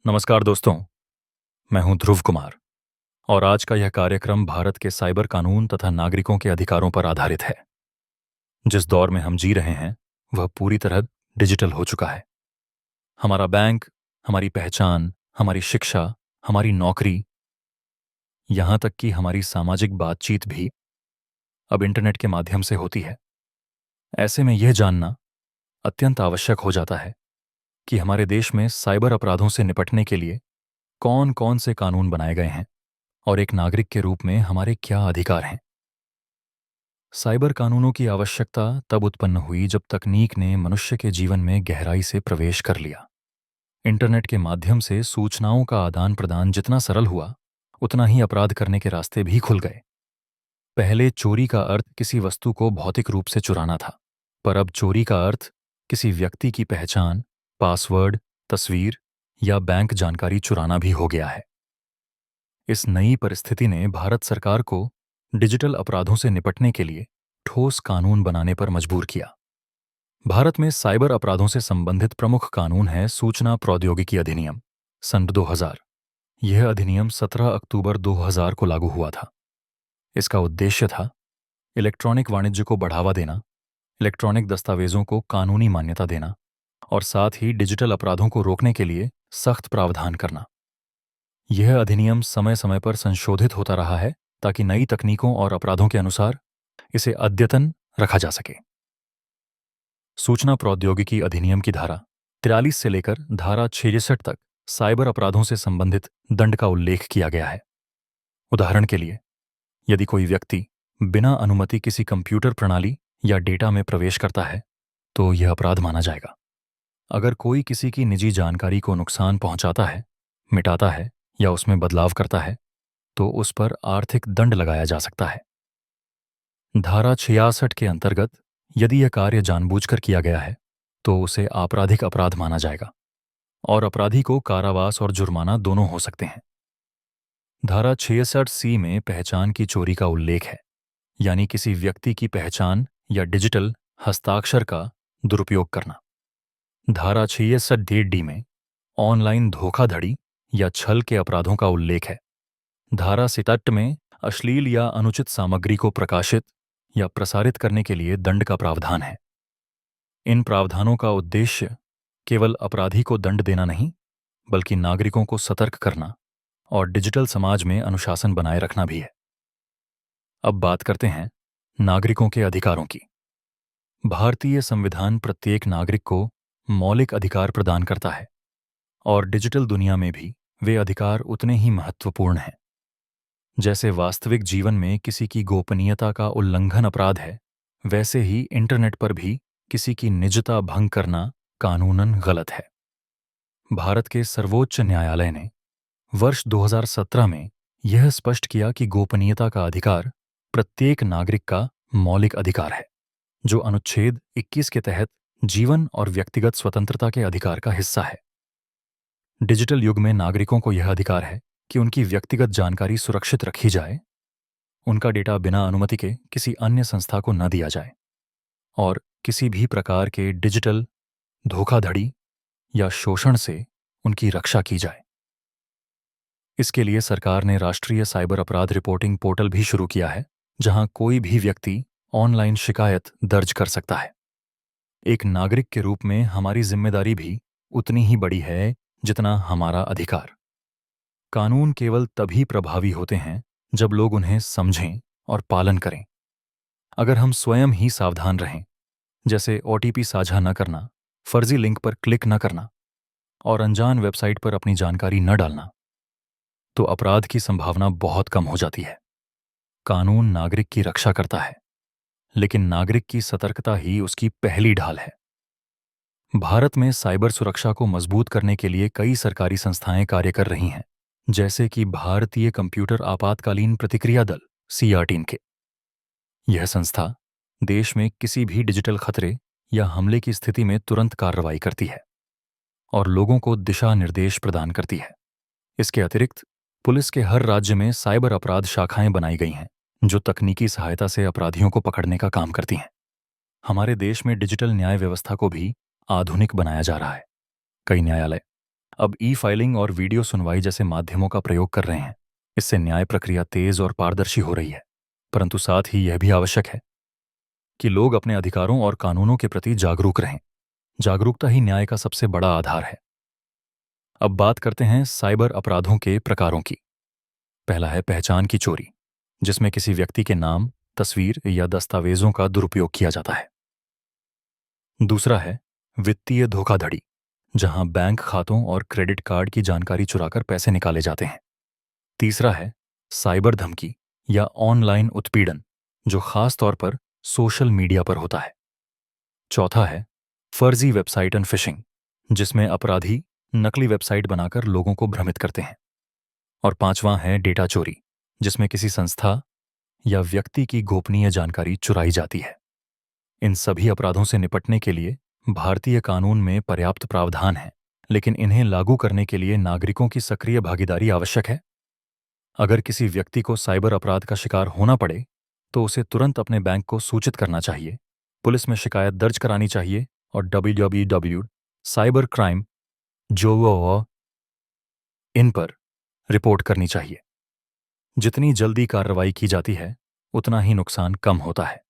नमस्कार दोस्तों, मैं हूं ध्रुव कुमार और आज का यह कार्यक्रम भारत के साइबर कानून तथा नागरिकों के अधिकारों पर आधारित है। जिस दौर में हम जी रहे हैं, वह पूरी तरह डिजिटल हो चुका है। हमारा बैंक, हमारी पहचान, हमारी शिक्षा, हमारी नौकरी, यहाँ तक कि हमारी सामाजिक बातचीत भी अब इंटरनेट के माध्यम से होती है। ऐसे में यह जानना अत्यंत आवश्यक हो जाता है कि हमारे देश में साइबर अपराधों से निपटने के लिए कौन-कौन से कानून बनाए गए हैं और एक नागरिक के रूप में हमारे क्या अधिकार हैं। साइबर कानूनों की आवश्यकता तब उत्पन्न हुई जब तकनीक ने मनुष्य के जीवन में गहराई से प्रवेश कर लिया। इंटरनेट के माध्यम से सूचनाओं का आदान प्रदान जितना सरल हुआ, उतना ही अपराध करने के रास्ते भी खुल गए। पहले चोरी का अर्थ किसी वस्तु को भौतिक रूप से चुराना था, पर अब चोरी का अर्थ किसी व्यक्ति की पहचान, पासवर्ड, तस्वीर या बैंक जानकारी चुराना भी हो गया है। इस नई परिस्थिति ने भारत सरकार को डिजिटल अपराधों से निपटने के लिए ठोस कानून बनाने पर मजबूर किया। भारत में साइबर अपराधों से संबंधित प्रमुख कानून है सूचना प्रौद्योगिकी अधिनियम सन 2000। यह अधिनियम 17 अक्टूबर 2000 को लागू हुआ था। इसका उद्देश्य था इलेक्ट्रॉनिक वाणिज्य को बढ़ावा देना, इलेक्ट्रॉनिक दस्तावेजों को कानूनी मान्यता देना और साथ ही डिजिटल अपराधों को रोकने के लिए सख्त प्रावधान करना। यह अधिनियम समय समय पर संशोधित होता रहा है ताकि नई तकनीकों और अपराधों के अनुसार इसे अद्यतन रखा जा सके। सूचना प्रौद्योगिकी अधिनियम की धारा 43 से लेकर धारा 66 तक साइबर अपराधों से संबंधित दंड का उल्लेख किया गया है। उदाहरण के लिए, यदि कोई व्यक्ति बिना अनुमति किसी कंप्यूटर प्रणाली या डेटा में प्रवेश करता है, तो यह अपराध माना जाएगा। अगर कोई किसी की निजी जानकारी को नुकसान पहुंचाता है, मिटाता है या उसमें बदलाव करता है, तो उस पर आर्थिक दंड लगाया जा सकता है। धारा 66 के अंतर्गत यदि यह कार्य जानबूझकर किया गया है, तो उसे आपराधिक अपराध माना जाएगा और अपराधी को कारावास और जुर्माना दोनों हो सकते हैं। धारा 66C में पहचान की चोरी का उल्लेख है, यानी किसी व्यक्ति की पहचान या डिजिटल हस्ताक्षर का दुरुपयोग करना। धारा 66D में ऑनलाइन धोखाधड़ी या छल के अपराधों का उल्लेख है। धारा 67 में अश्लील या अनुचित सामग्री को प्रकाशित या प्रसारित करने के लिए दंड का प्रावधान है। इन प्रावधानों का उद्देश्य केवल अपराधी को दंड देना नहीं, बल्कि नागरिकों को सतर्क करना और डिजिटल समाज में अनुशासन बनाए रखना भी है। अब बात करते हैं नागरिकों के अधिकारों की। भारतीय संविधान प्रत्येक नागरिक को मौलिक अधिकार प्रदान करता है और डिजिटल दुनिया में भी वे अधिकार उतने ही महत्वपूर्ण हैं। जैसे वास्तविक जीवन में किसी की गोपनीयता का उल्लंघन अपराध है, वैसे ही इंटरनेट पर भी किसी की निजता भंग करना कानूनन गलत है। भारत के सर्वोच्च न्यायालय ने वर्ष 2017 में यह स्पष्ट किया कि गोपनीयता का अधिकार प्रत्येक नागरिक का मौलिक अधिकार है, जो अनुच्छेद 21 के तहत जीवन और व्यक्तिगत स्वतंत्रता के अधिकार का हिस्सा है। डिजिटल युग में नागरिकों को यह अधिकार है कि उनकी व्यक्तिगत जानकारी सुरक्षित रखी जाए, उनका डेटा बिना अनुमति के किसी अन्य संस्था को न दिया जाए और किसी भी प्रकार के डिजिटल धोखाधड़ी या शोषण से उनकी रक्षा की जाए। इसके लिए सरकार ने राष्ट्रीय साइबर अपराध रिपोर्टिंग पोर्टल भी शुरू किया है, जहां कोई भी व्यक्ति ऑनलाइन शिकायत दर्ज कर सकता है। एक नागरिक के रूप में हमारी जिम्मेदारी भी उतनी ही बड़ी है जितना हमारा अधिकार। कानून केवल तभी प्रभावी होते हैं जब लोग उन्हें समझें और पालन करें। अगर हम स्वयं ही सावधान रहें, जैसे ओटीपी साझा न करना, फर्जी लिंक पर क्लिक न करना और अनजान वेबसाइट पर अपनी जानकारी न डालना, तो अपराध की संभावना बहुत कम हो जाती है। कानून नागरिक की रक्षा करता है, लेकिन नागरिक की सतर्कता ही उसकी पहली ढाल है। भारत में साइबर सुरक्षा को मजबूत करने के लिए कई सरकारी संस्थाएं कार्य कर रही हैं, जैसे कि भारतीय कंप्यूटर आपातकालीन प्रतिक्रिया दल CRT। यह संस्था देश में किसी भी डिजिटल खतरे या हमले की स्थिति में तुरंत कार्रवाई करती है और लोगों को दिशा निर्देश प्रदान करती है। इसके अतिरिक्त पुलिस के हर राज्य में साइबर अपराध शाखाएं बनाई गई हैं, जो तकनीकी सहायता से अपराधियों को पकड़ने का काम करती हैं। हमारे देश में डिजिटल न्याय व्यवस्था को भी आधुनिक बनाया जा रहा है। कई न्यायालय अब ई फाइलिंग और वीडियो सुनवाई जैसे माध्यमों का प्रयोग कर रहे हैं। इससे न्याय प्रक्रिया तेज और पारदर्शी हो रही है। परंतु साथ ही यह भी आवश्यक है कि लोग अपने अधिकारों और कानूनों के प्रति जागरूक रहें। जागरूकता ही न्याय का सबसे बड़ा आधार है। अब बात करते हैं साइबर अपराधों के प्रकारों की। पहला है पहचान की चोरी, जिसमें किसी व्यक्ति के नाम, तस्वीर या दस्तावेजों का दुरुपयोग किया जाता है। दूसरा है वित्तीय धोखाधड़ी, जहां बैंक खातों और क्रेडिट कार्ड की जानकारी चुराकर पैसे निकाले जाते हैं। तीसरा है साइबर धमकी या ऑनलाइन उत्पीड़न, जो खास तौर पर सोशल मीडिया पर होता है। चौथा है फर्जी वेबसाइट एंड फिशिंग, जिसमें अपराधी नकली वेबसाइट बनाकर लोगों को भ्रमित करते हैं। और पांचवां है डेटा चोरी, जिसमें किसी संस्था या व्यक्ति की गोपनीय जानकारी चुराई जाती है। इन सभी अपराधों से निपटने के लिए भारतीय कानून में पर्याप्त प्रावधान हैं, लेकिन इन्हें लागू करने के लिए नागरिकों की सक्रिय भागीदारी आवश्यक है। अगर किसी व्यक्ति को साइबर अपराध का शिकार होना पड़े, तो उसे तुरंत अपने बैंक को सूचित करना चाहिए, पुलिस में शिकायत दर्ज करानी चाहिए और www.cybercrime इन पर रिपोर्ट करनी चाहिए। जितनी जल्दी कार्रवाई की जाती है, उतना ही नुकसान कम होता है।